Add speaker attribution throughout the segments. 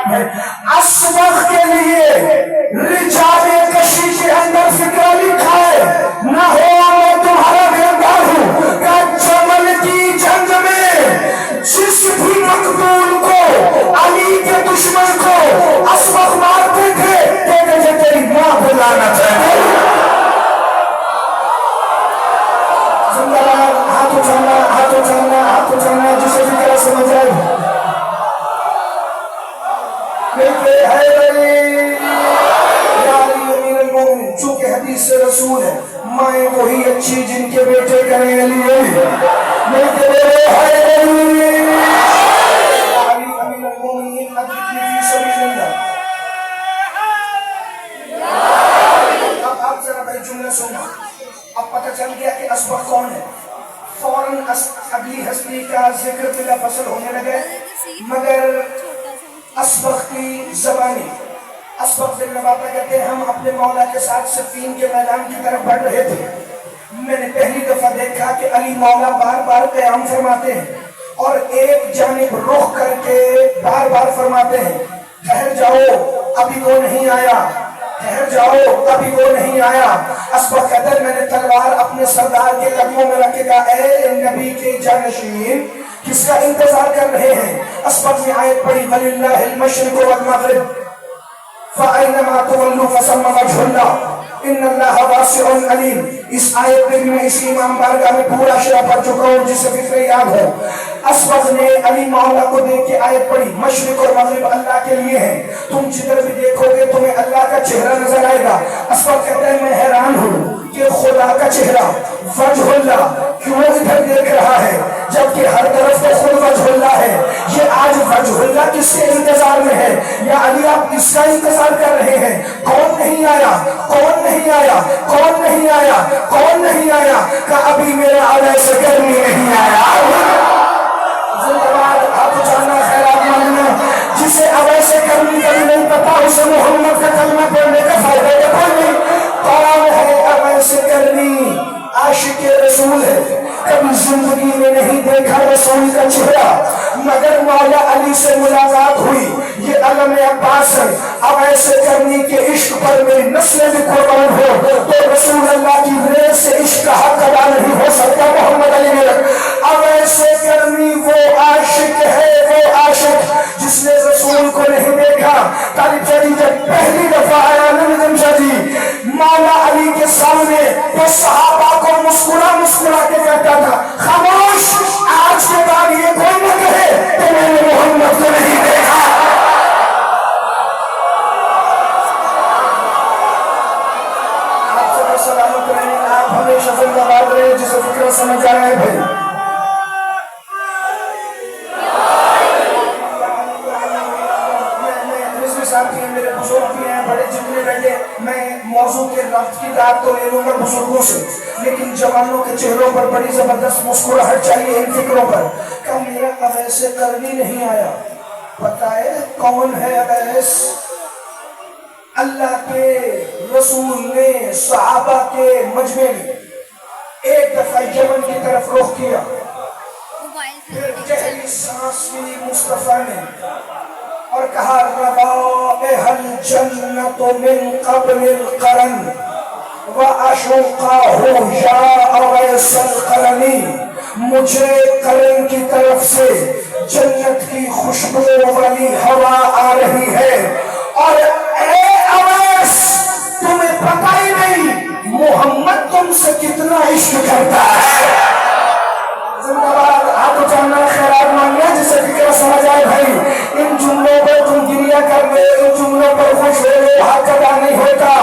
Speaker 1: اسبغ کے لیے رجال کشی کے اندر فکرہ لکھا ہے، نہ ہو میں تمہارا گرفتار ہوں کہ جمل کی جنگ میں جس بھی مقتول کو علی کے دشمن کو اسبغ مارتے تھے کہتے تھے تیری ماں کو لعنت ہے۔ زندہ باد، ہاتھ اٹھانا، ہاتھ اٹھانا، ہاتھ اٹھانا، جسے بھی کیا سمجھ آئے چونکہ حدیث سے رسول ہے مائیں وہی اچھی جن کے بیٹے کریں علی علی ملتے میرے ہے علی امیر المومنین ادرکنی فی سبیل اللہ۔ اب آپ ذرا بھائی جملہ سننا، اب پتہ چل گیا کہ اسبغ کون ہے، فوراً اگلی ہستی کا ذکر بلا فصل ہونے لگے، مگر اسبغ کی زبانی اسبغ بن رباطہ کہتے ہیں ہم اپنے مولا کے ساتھ صفین کے میدان کی طرف بڑھ رہے تھے، میں نے پہلی دفعہ دیکھا کہ علی مولا بار بار قیام فرماتے ہیں اور ایک جانب رخ کر کے بار بار فرماتے ہیں ٹھہر جاؤ ابھی وہ نہیں آیا، ٹھہر جاؤ ابھی وہ نہیں آیا۔ اسبغ کہتا ہے میں نے تلوار اپنے سردار کے قدموں میں رکھے گا، اے نبی کے جانشین کس کا انتظار کر رہے ہیں؟ اسبغ میں آیت پڑھی وَلِلَّهِ الْمَشْرِقُ وَالْمَغْرِبُ فَأَيْنَمَا تُوَلُّوا فَثَمَّ وَجْهُ اللَّهِ إِنَّ اللَّهَ وَاسِعٌ عَلِيمٌ۔ اس آیت میں میں اسی امام بارگاہ میں پورا شعر پڑھ چکا ہوں جسے فکر یاد ہو۔ اسبغ نے علی مولا کو دیکھ کے آیت پڑھی مشرق اور مغرب اللہ کے لیے ہیں، تم جدھر بھی دیکھو گے تمہیں اللہ کا چہرہ نظر آئے گا۔ اسبغ کہتا ہے میں حیران ہوں کہ خدا کا چہرہ وجہ اللہ کیوں ادھر دیکھ رہا ہے جبکہ ہر طرف تو خود وجہ اللہ ہے، یہ آج وجہ اللہ کس کے انتظار میں ہے؟ یا علی آپ کس کا انتظار کر رہے ہیں؟ کون نہیں آیا، کون نہیں آیا، کون نہیں آیا، کون نہیں آیا کہ ابھی میرا علیہ سے گرمی نہیں آیا۔ زندہ باد، آپ جانا خیرات مانگنا، جسے علیہ سے گرمی کبھی نہیں پتا اسے محمد کا کلمہ پڑھنے کا فائدہ ہے کوئی نہیں۔ کون ہے علیہ سے گرمی؟ عاشق رسول ہے، کبھی زندگی میں نہیں دیکھا رسول کا چہرہ، مگر مولا علی سے ملاقات ہوئی، یہ علم عباس ہے۔ اب ایسے کرنی کے عشق پر میری نسلیں بھی قربان ہو تو رسول اللہ کی ریت سے عشق کا حق ادا نہیں ہو سکتا۔ محمد علی میرک اب ایسے کرنی وہ عاشق ہے، وہ عاشق جس نے رسول کو نہیں دیکھا۔ طالب جدید جب پہلی دفعہ آیا جی مولا علی کے سامنے تو صحابہ کو مسکرا مسکرا کے کہتا تھا خاموش، آج کے بعد یہ کوئی نہ کہے کہ میں نے محمد کو نہیں دیکھا۔ آپ سب سلامت رہیں، آپ ہمیشہ زندہ باد رہے، جسے فکر سمجھ آیا ہے بھائی۔ میرے بزرگ بھی ہیں بڑے جتنے بیٹھے، میں موضوع کے رفت کی بات تو لے لوں گا بزرگوں سے، لیکن جوانوں کے چہروں پر بڑی زبردست مسکراہٹ چاہیے ان فکروں پر کہ میرا اویس کرنی نہیں آیا۔ پتہ ہے کون ہے اویس؟ اللہ کے رسول نے صحابہ کے مجمع میں ایک دفعہ یمن کی طرف رخ کیا، پھر گہری سانس لی مصطفیٰ نے اور کہا روائح الجنت من قبل القرن واشقاہ یا اویس القرنی، مجھے قرن کی طرف سے جنت کی خوشبو والی ہوا آ رہی ہے، اور اے اویس تمہیں پتہ ہی نہیں محمد تم سے کتنا عشق کرتا ہے۔ زندہ باد، آپ جاننا خیرات مانگنا جسے فکر سمجھ آئے بھائی۔ ان جملوں پر تم گریہ کر لے، ان جملوں پر خوش ہو لے، حق ادا نہیں ہوتا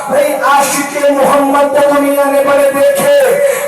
Speaker 1: بھائی۔ عاشق محمد تو دنیا نے بڑے دیکھے،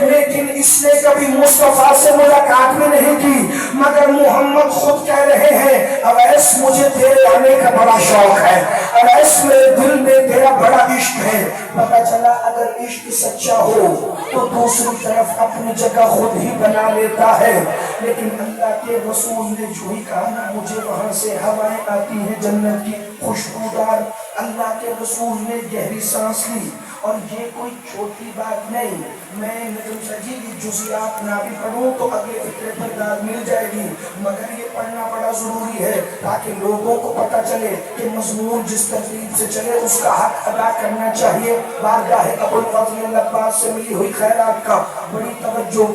Speaker 1: لیکن اس نے کبھی مصطفیٰ سے ملاقات میں نہیں کی، مگر محمد خود کہہ رہے ہیں اویس مجھے تیرے آنے کا بڑا شوق ہے، اویس میرے دل میں تیرا بڑا عشق ہے۔ پتہ چلا اگر عشق سچا ہو تو دوسری طرف اپنی جگہ خود ہی بنا لیتا ہے، لیکن اللہ کے رسول نے جو ہی کہا نا مجھے وہاں سے ہوائیں آتی ہیں جنت کی، خوشبودار اللہ کے رسول نے گہری سانس لی. اور یہ کوئی چھوٹی بات نہیں. میں نجم سجی کی جزیات نہ بھی پڑھوں تو اگلے فکرے پر داد مل جائے گی، مگر یہ پڑھنا بڑا ضروری ہے تاکہ لوگوں کو پتہ چلے کہ مضمون جس ترتیب سے چلے اس کا حق ادا کرنا چاہیے. بارگاہ ابوالفضل العباس سے ملی ہوئی خیرات کا بڑی توجہ.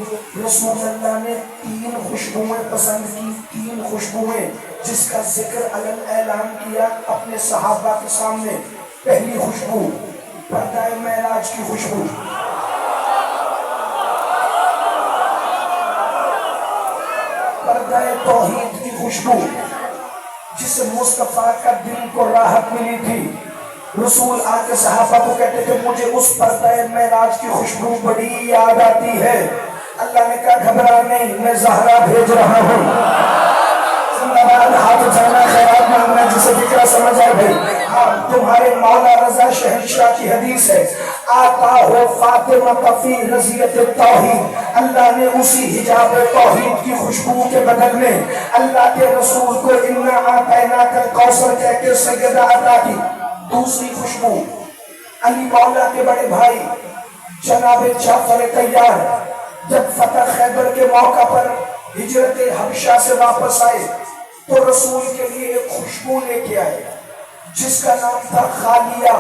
Speaker 1: رسول اللہ نے 3 خوشبوئیں پسند کی، 3 خوشبوئیں جس کا ذکر علن اعلان کیا اپنے صحابہ کے سامنے. پہلی خوشبو پردہ معراج کی خوشبو. پردہ توحید کی خوشبو جس مصطفیٰ کا دل کو راحت ملی تھی. رسول آ کے صحابہ کو کہتے تھے مجھے اس پردہ معراج کی خوشبو بڑی یاد آتی ہے. اللہ نے کہا گھبرا نہیں، میں زہرا بھیج رہا ہوں. ہاتھ اٹھانا، خیرات مانگنا، جسے فکرہ سمجھ آئے بھائی. ہاں تمہارے مولا رضا شہنشاہ کی حدیث ہے، آتا ہو فاطمہ فی رضیت التوحید. اللہ نے اسی حجاب توحید کی خوشبو کے بدل میں اللہ کے رسول کو انا اعطیناک الکوثر کہہ کے سیدہ عطا کی. دوسری خوشبو علی مولا کے بڑے بھائی جناب جعفر طیار جب فتح خیبر کے موقع پر ہجرت حبشہ سے واپس آئے تو رسول کے لیے ایک خوشبو لے کے آئے جس کا نام تھا خالیہ.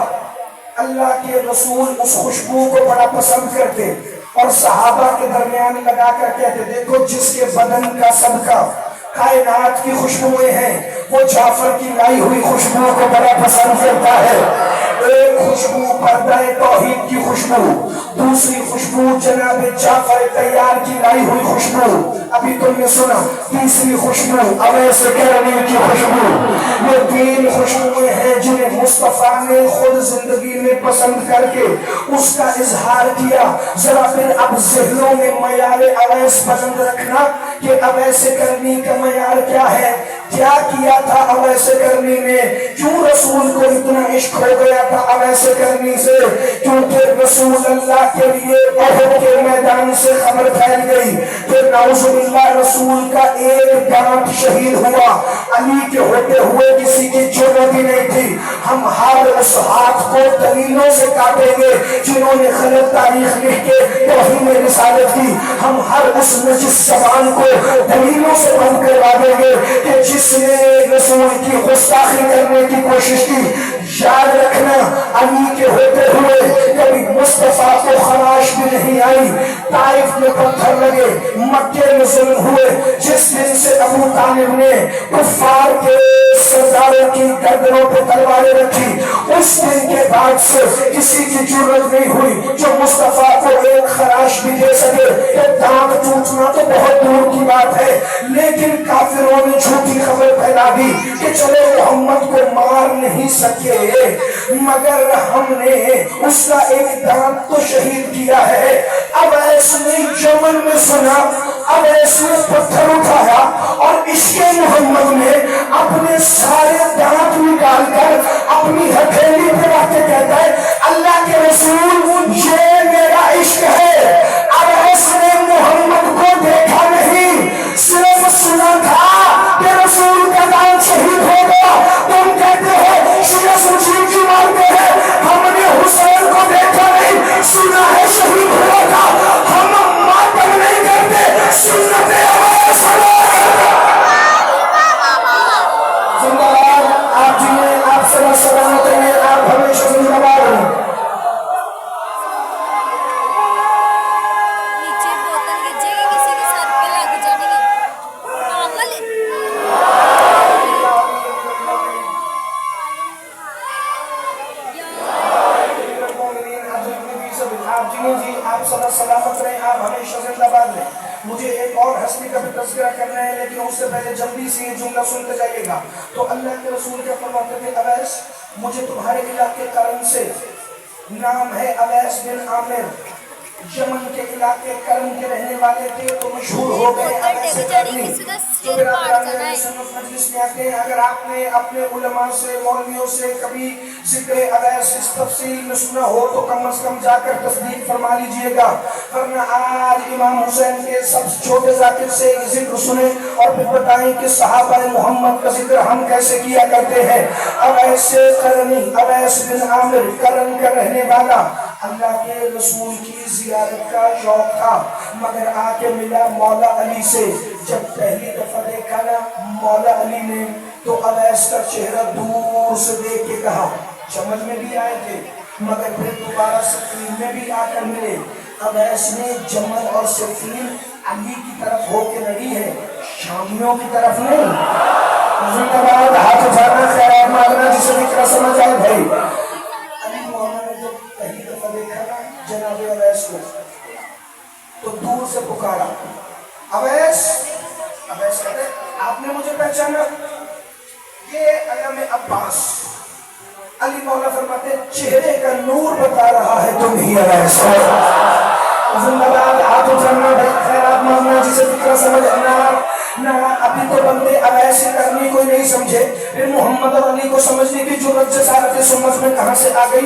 Speaker 1: اللہ کے رسول اس خوشبو کو بڑا پسند کرتے اور صحابہ کے درمیان لگا کر کہتے دیکھو جس کے بدن کا صدقہ کائنات کی خوشبوئیں ہیں وہ جعفر کی لائی ہوئی خوشبو کو بڑا پسند کرتا ہے. ایک خوشبو پردہ توحید کی خوشبو، دوسری خوشبو جناب جعفر طیار کی لائی ہوئی خوشبو. ابھی تم نے سنا تیسری خوشبو اویس کرنی کی خوشبو. یہ 3 خوشبوئیں ہیں جنہیں مصطفیٰ نے خود زندگی میں پسند کر کے اس کا اظہار کیا. ذرا پھر اب ذہنوں میں معیار اویس بلند رکھنا کہ اویس کرنی کا معیار کیا ہے. کیا کیا تھا اویس کرنی نے؟ کیوں رسول کو اتنا عشق ہو گیا تھا اویس کرنی سے؟ کیونکہ رسول اللہ کے لیے احد کے میدان سے خبر پھیل گئی کہ نعوذ باللہ رسول کا ایک دانت شہید ہوا. علی کے ہوتے ہوئے کسی کی جرأت ہی نہیں تھی. ہم ہر اس ہاتھ کو دلیلوں سے کاٹیں گے جنہوں نے غلط تاریخ لکھ کے توہین رسالت کی. ہم ہر اس نجس زبان کو دلیلوں سے بند کروا دیں گے کہ جس نے رسول کی گستاخی کرنے کی کوشش کی. یاد رکھنا علی کے ہوتے ہوئے کبھی مصطفیٰ کو خراش بھی نہیں آئی. طائف میں پتھر لگے، مکے میں ظلم ہوئے. جس دن سے ابو طالب نے کفار کے سرداروں کی گردنوں پہ تلواریں رکھی اس دن کے بعد سے کسی کی جرأت نہیں ہوئی جو مصطفیٰ کو ایک خراش بھی دے سکے. کہ دانت ٹوٹنا تو بہت دور کی بات ہے لیکن کافروں نے جھوٹی خبر پھیلا دی کہ چلو محمد کو مار نہیں سکے مگر ہم نے اس کا ایک دانت تو شہید کیا ہے. اب ایسے نے یمن میں سنا، اب ایسے نے پتھر اٹھایا اور عشق محمد میں اپنے سارے دانت نکال کر اپنی ہتھیلی پہ رکھ کے کہتا ہے اللہ کے رسول یہ میرا عشق ہے. اب ایسے نے محمد کو دیکھا نہیں، صرف سنا تھا کہ رسول کا دانت شہید ہوگا. تم کہتے ہو شیعہ سنی کی مانتے ہیں، ہم نے حسین کو دیکھا نہیں، سنا ہے شہید ہوگا. ہم ماتم نہیں کرتے، سنت اویس زندہ باد. آپ جنہیں آپ سے سلامت ہیں، آپ ہمیشہ زندہ باد رہیں. سلامت رہیں، آپ ہمیشہ زندہ باد رہیں. مجھے ایک اور ہستی کا بھی تذکرہ کرنا ہے لیکن اس سے پہلے جلدی سے یہ جملہ سنتے جائیے گا. تو اللہ کے رسول کے فرماتے تھے اویس مجھے تمہارے علاقے قرن سے نام ہے اویس بن عامر یمن کے علاقے کرم کے رہنے والے تھے تو مشہور ہو گئے اویس کرنی. تو برادران سنت مجلس میں آتے ہیں. اگر آپ نے اپنے علماء سے مولویوں سے کبھی ذکر اویس اس تفصیل میں سنا ہو تو کم از کم جا کر تصدیق فرما لیجئے گا. ورنہ آج امام حسین کے سب چھوٹے ذاکر سے ذکر سنیں اور پھر بتائیں کہ صحابہ محمد کا ذکر ہم کیسے کیا کرتے ہیں. اویس کرنی، اویس بن عامر کرن کا رہنے والا، اللہ کے رسول کی زیارت کا شوق تھا مگر آ کے ملا مولا علی سے. جب پہلی دفعہ دیکھا نا مولا علی نے تو اویس کا چہرہ دور سے دیکھ کے کہا، سمجھ میں بھی آئے تھے مگر پھر دوبارہ صفین میں بھی آ کر ملے. اویس نے جمل اور صفین علی کی طرف ہو کے لڑی ہے، شامیوں کی طرف نہیں. زندہ باد، ہاتھ اٹھانا، خیرات مانگنا، جسے بھی سمجھ آئے بھائی. علی مولا نے جب پہلی دفعہ دیکھا نا جناب اویس کو تو دور سے پکارا، اویس. اویس کہتے آپ نے مجھے پہچانا؟ یہ علم عباس. علی مولا فرماتے چہرے کا نور بتا رہا ہے تم ہی اویس ہو. زندہ باد، ہاتھ اٹھانا، خیرات مانگنا، جسے فکر سمجھنا. نہ ابھی تو بندے اویس کرنی کوئی نہیں سمجھے، پھر محمد اور علی کو سمجھنے کی جرأت جسارت سمجھ میں کہاں سے آ گئی؟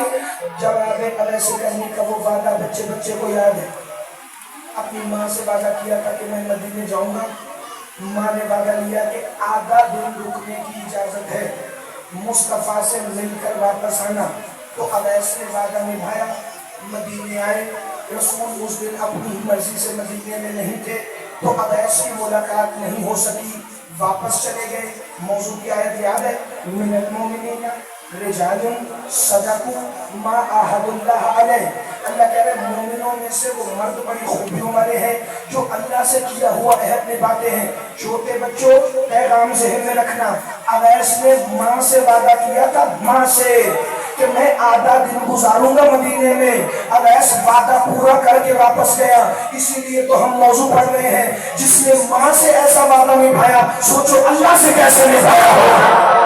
Speaker 1: جواب اویس کرنی کا وہ وعدہ بچے بچے کو یاد ہے. اپنی ماں سے وعدہ کیا تھا کہ میں مدینے جاؤں گا. ماں نے وعدہ لیا کہ آدھا دن رکنے کی اجازت ہے، مصطفیٰ سے مل کر واپس آنا. تو اویس نے وعدہ نبھایا، مدینے آئے. رسول اس دن اپنی مرضی سے مدینے میں نہیں تھے تو اویس کی ملاقات نہیں ہو سکی، واپس چلے گئے. موضوع کی آیت یاد ہے، من المؤمنین رجال صدقوا ما عاهدوا اللہ علیہ. اللہ کہہ رہے مومنوں میں سے وہ مرد بڑی خوبیوں والے ہیں جو اللہ سے کیا ہوا عہد نبھاتے ہیں. چھوٹے بچوں پیغام ذہن میں رکھنا، اویس نے ماں سے وعدہ کیا تھا، ماں سے، کہ میں آدھا دن گزاروں گا مدینے میں. اویس وعدہ پورا کر کے واپس گیا. اسی لیے تو ہم موضوع پڑھ رہے ہیں، جس نے ماں سے ایسا وعدہ نبھایا سوچو اللہ سے کیسے نبھایا ہو.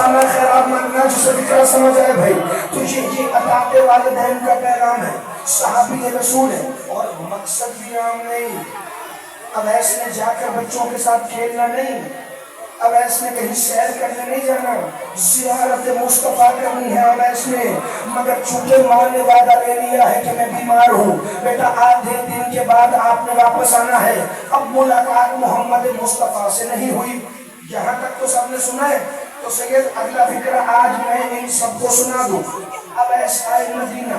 Speaker 1: خیرات مانگنا، جسے فکر سمجھ آئے بھائی. تو یہ عطاء والدین کا پیغام ہے، صحابی رسول ہے اور مقصد بھی عام نہیں. اویس نے جا کر بچوں کے ساتھ کھیلنا نہیں، اویس نے کہیں سیر کرنے نہیں جانا، زیارت مصطفیٰ کرنی ہے اویس نے. مگر چونکہ ماں نے وعدہ لے لیا ہے کہ میں بیمار ہوں بیٹا، آدھے دن کے بعد آپ نے واپس آنا ہے. اب ملاقات محمد مصطفیٰ سے نہیں ہوئی. یہاں تک تو سب نے سنا ہے. تو سید اگلا فکرہ آج میں ان سب کو سنا دوں. اویس آئے مدینہ،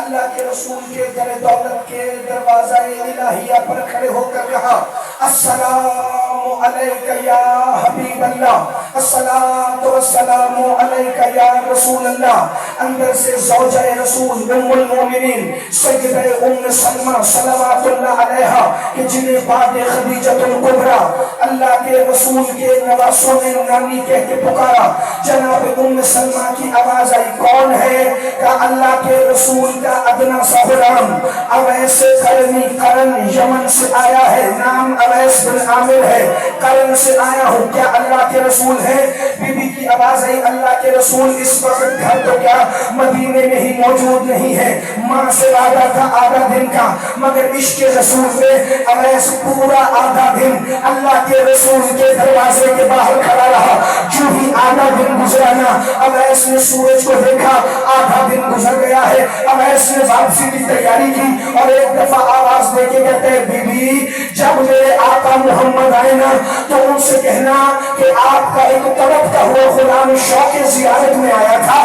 Speaker 1: اللہ کے رسول کے در دولت کے دروازہ الہیہ پر کھڑے ہو کر کہا، السلام علیکہ یا حبیب اللہ، الصلاۃ والسلام علیکہ یا رسول اللہ. اندر سے زوجہ رسول ام المومنین سیدہ ام سلمہ صلوات اللہ علیہا کہ جنہیں بعد خدیجہ الکبریٰ اللہ کے رسول کے نواسوں نے نانی کہہ کے پکارا. جناب ام سلمہ کی آواز آئی، کون ہے؟ کہ اللہ کے رسول کا ادنا سا غلام اویس کرنی. کرن یمن سے آیا ہے، نام اویس بن عامر ہے، کرن سے آیا ہوں، کیا اللہ کے رسول ہے؟ بی بی کی آواز آئی، اللہ کے رسول اس وقت گھر تو کیا مدینے میں ہی موجود نہیں ہے. ماں سے وعدہ تھا آدھا دن کا مگر عشق رسول میں اویس پورا آدھا دن اللہ کے رسول کے دروازے کے باہر کھڑا رہا. جو ہی آدھا دن گزرانا اویس نے سورج کو دیکھا، آدھا دن گزر گیا ہے. اویس نے واپسی کی تیاری کی اور ایک دفعہ آواز دے کے کہتے ہیں، بی بی جب میرے آقا محمد آئے نا تو ان سے کہنا کہ آپ کا ایک تڑپتا ہوا غلام شوق زیارت میں آیا تھا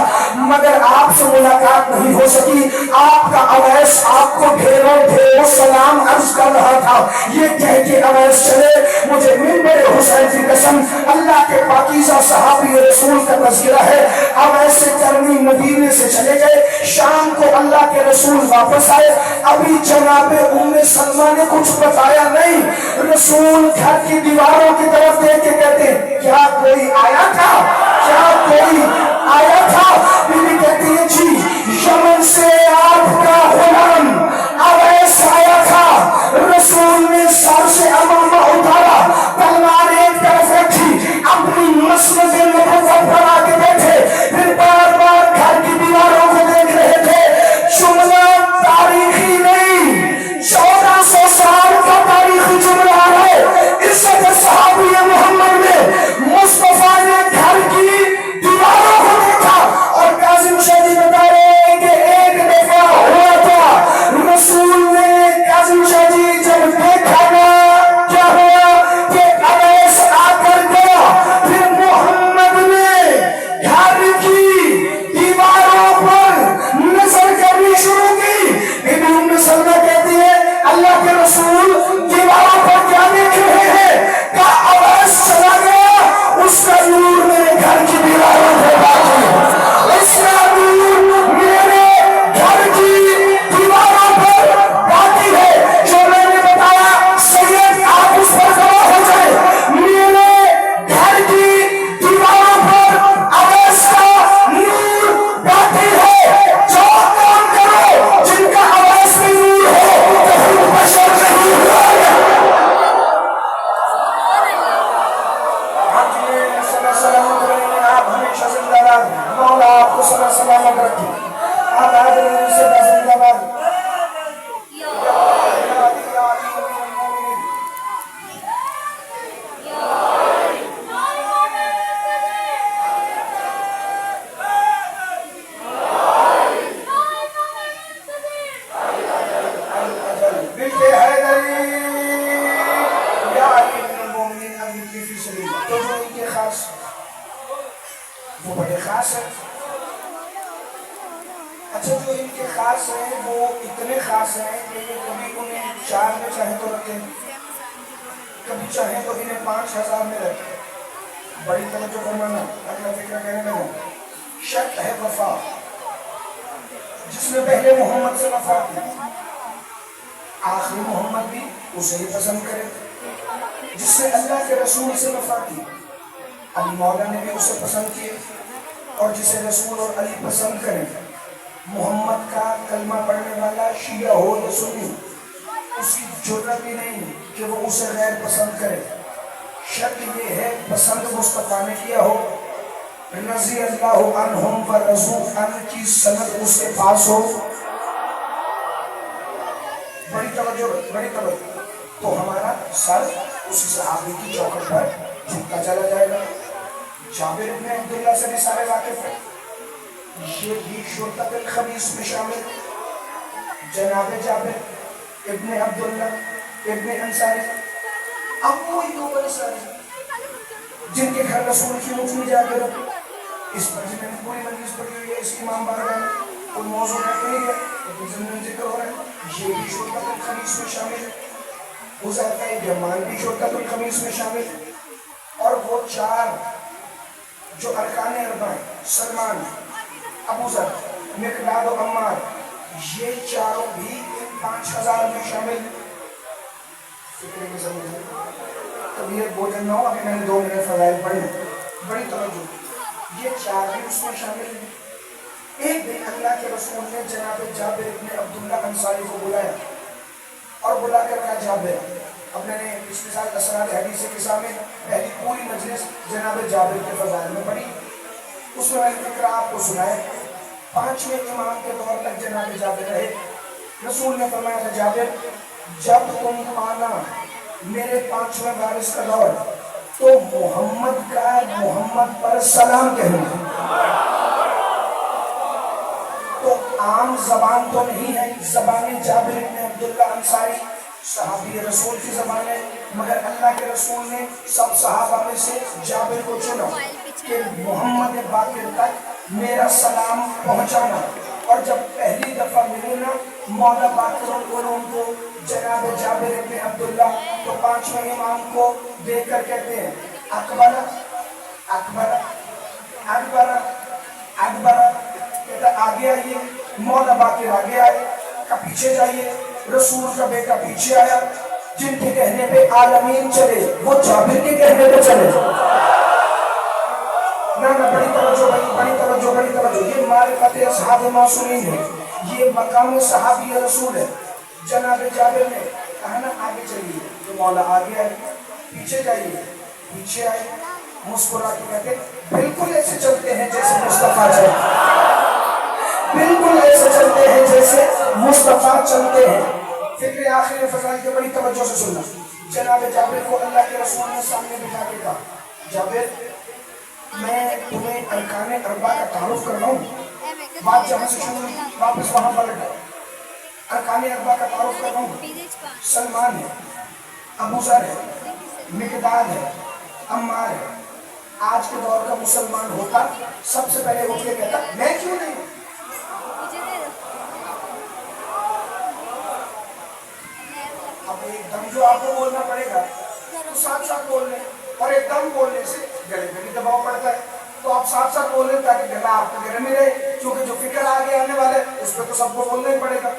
Speaker 1: مگر آپ سے ملاقات نہیں ہو سکی. آپ کا اویس آپ کو ڈھیروں ڈھیروں سلام عرض کر رہا تھا. یہ کہہ کے اویس چلے، مجھے منبر حسین کی قسم اللہ کے پاکیزہ صحابی رسول کا تذکرہ ہے. اویس کرنی مدینے سے چلے گئے، شام کو اللہ کے رسول واپس آئے. ابھی جناب ام سلمہ نے کچھ بتایا نہیں. رسول گھر کی دیواروں کی طرف دیکھ کے کہتے کیا کوئی آیا تھا؟ کیا کوئی آیا تھا؟ بیوی کہتی ہے جی، یمن سے آپ کا غلام اویس آیا تھا. رسول نے سر سے امامہ اتارا، تلوار ایک طرف رکھی، اپنی مسند نبوت بنا کے بیٹھے، پھر بار بار گھر کی دیواروں کو دیکھ رہے تھے. جملہ کا سلامت رکھے. آپ حاضرین سے زندہ باد. وہ بڑے خاص ہیں. اچھا جو ان کے خاص ہیں وہ اتنے خاص ہیں کہ یہ کبھی انہیں 4 میں چاہیں تو رکھیں, کبھی چاہیں تو انہیں 5000 میں رکھیں. بڑی توجہ فرمانا, اگلا فکر کہنے لگا. شرط ہے وفا. جس نے پہلے محمد سے وفا کی آخری محمد بھی اسے ہی پسند کرے. جس نے اللہ کے رسول سے وفا کی علی مولا نے بھی اسے پسند کیے. اور جسے رسول اور علی پسند کریں, محمد کا کلمہ پڑھنے والا شیعہ ہو یا سنی, اس کی جرأت بھی نہیں کہ وہ اسے غیر پسند کرے. شرط یہ ہے پسند مصطفیٰ نے کیا ہو, رضی اللہ عنہم و رضوا عنہ کی سند اس کے پاس ہو. بڑی توجہ, بڑی توجہ. تو ہمارا سر اسی صحابی کی چوکھٹ پر جھکتا چلا جائے گا. جابر ابن عبداللہ سے بھی سارے واقف ہیں. یہ بھی شرطت الخبیث میں شامل. جناب جابر ابن عبداللہ ابن انصاری, اب وہی 2 بڑے سارے جن کے گھر رسول کی مجھ میں جا کر اس پر جنہیں نے پوری مجلس پڑھی ہوئی ہے. اس امام بارگاہ میں کوئی موضوع ہے کہ نہیں ہے, لیکن ضمن ذکر ہو رہا ہے. یہ بھی شرطت الخبیث میں شامل. حذیفہ یمان بھی شرطت الخبیث میں شامل. اور وہ 4 جو ارکان اربع ہیں, سلمان, ابو ذر, مقداد و عمار, یہ چاروں بھی 5000 میں شامل. فکر کی سمجھے طبیعت بوجھل نہ ہو. ابھی میں نے 2 منٹ فضائل پڑھے. بڑی توجہ. یہ 4 بھی اس میں شامل ہیں. ایک دن اللہ کے رسول نے جناب جابر ابن عبداللہ انصاری کو بلایا اور بلا کر کہا, جابر, اب میں نے پچھلے سال اسرار حدیث کے سامنے پہلی پوری مجلس جناب جابر کے فضائل میں پڑھی. اس میں نے فکر آپ کو سنائے. 5ویں امام کے دور تک جناب جابر رہے. رسول نے فرمایا تھا, جابر جب تم پانا میرے 5ویں وارث کا دور تو محمد پر سلام کہنا. تو عام زبان تو نہیں ہے, زبان جابر ابن عبداللہ انصاری صحابی رسول کی زبان ہے, مگر اللہ کے رسول نے سب صحابہ میں سے جابر کو چنا کہ محمد باقر تک میرا سلام پہنچانا. اور جب پہلی دفعہ ملے نا مولا باقر العلوم کو جناب جابر ابن عبداللہ, تو 5ویں امام کو دیکھ کر کہتے ہیں, اکبر اکبر اکبر اکبر. کہتا آگے آئیے. مولا باقر آگے آئے, کا پیچھے جائیے. رسول کا بیٹا پیچھے آیا. جن کے کہنے پہ عالمین چلے وہ جابر کے کہنے پہ چلے. بڑی توجہ, بڑی توجہ, بڑی توجہ. یہ معرفت اصحاب معصومین ہے, یہ مقام صحابی رسول ہے. جناب جابر نے کہا نا آگے چلیے, تو مولا آگے آئے. پیچھے جائیے, پیچھے آئے. مسکرا کے کہتے بالکل ایسے چلتے ہیں جیسے مصطفیٰ چلتے ہیں, بالکل ایسے چلتے ہیں جیسے مصطفیٰ چلتے ہیں. فکر آخر فضائل کے بڑی توجہ سے سننا. جناب جابر کو اللہ کے رسول نے سامنے بٹھا کے کہا, جابر میں تمہیں ارکان اربع کا تعارف کر رہا ہوں. بات جہاں سے شروع واپس وہاں پلٹ گئے. ارکان اربع کا تعارف کر رہا ہوں. سلمان ہے, ابو ذر ہے, مقداد ہے, عمار ہے. آج کے دور کا مسلمان ہوتا سب سے پہلے اٹھ کے کہتا میں کیوں نہیں. اب ایک دم جو آپ کو بولنا پڑے گا تو ساتھ ساتھ بول لیں, اور ایک دم بولنے سے گلے پہ بھی دباؤ پڑتا ہے. تو آپ ساتھ ساتھ بول لیں تاکہ گلا آپ کے گلے میں رہے, کیونکہ جو فکر آگے آنے والے اس پہ تو سب کو بولنا ہی پڑے گا.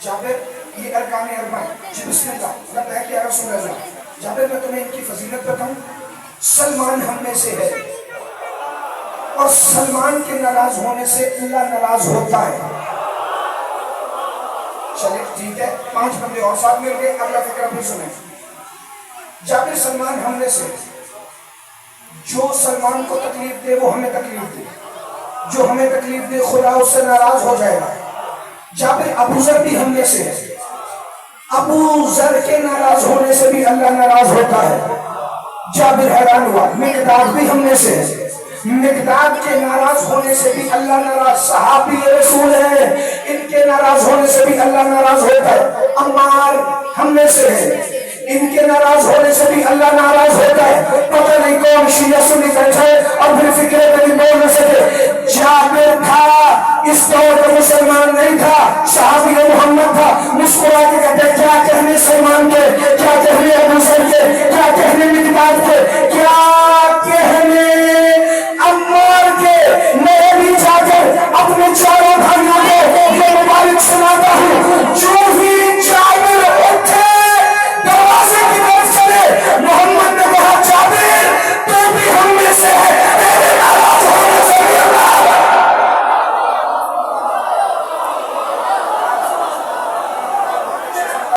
Speaker 1: جابر یہ ارکان اربع ہے. جی بسم اللہ. لگتا ہے کہ یا رسول اللہ. جابر میں تمہیں ان کی فضیلت بتاؤں. سلمان ہم میں سے ہے, اور سلمان کے ناراض ہونے سے اللہ ناراض ہوتا ہے. چلے ٹھیک ہے, 5 بندے اور ساتھ مل گئے. اگلا فکر بھی سنیں. جابر سلمان ہم میں سے, جو سلمان کو تکلیف دے وہ ہمیں تکلیف دے. جو ہمیں تکلیف دے خدا اس سے ناراض ہو جائے گا. جابر ابو ذر بھی ہم میں سے ہے. ابو ذر کے ناراض ہونے سے بھی اللہ ناراض ہوتا ہے. جابر حیران ہوا. مقداد بھی ہم میں سے ہے. مقداد کے ناراض ہونے سے بھی اللہ ناراض. صحابی رسول ہے, ان کے ناراض ہونے سے بھی اللہ ناراض ہوتا ہے. عمار ہم میں سے ہے, ان کے ناراض ہونے سے بھی اللہ ناراض ہوتا ہے. پتہ نہیں کون شیعہ سنی بیٹھے اور پھر فکر نہیں بول نہ سکے. جابر تھا, اس دور کا مسلمان نہیں تھا, صحابی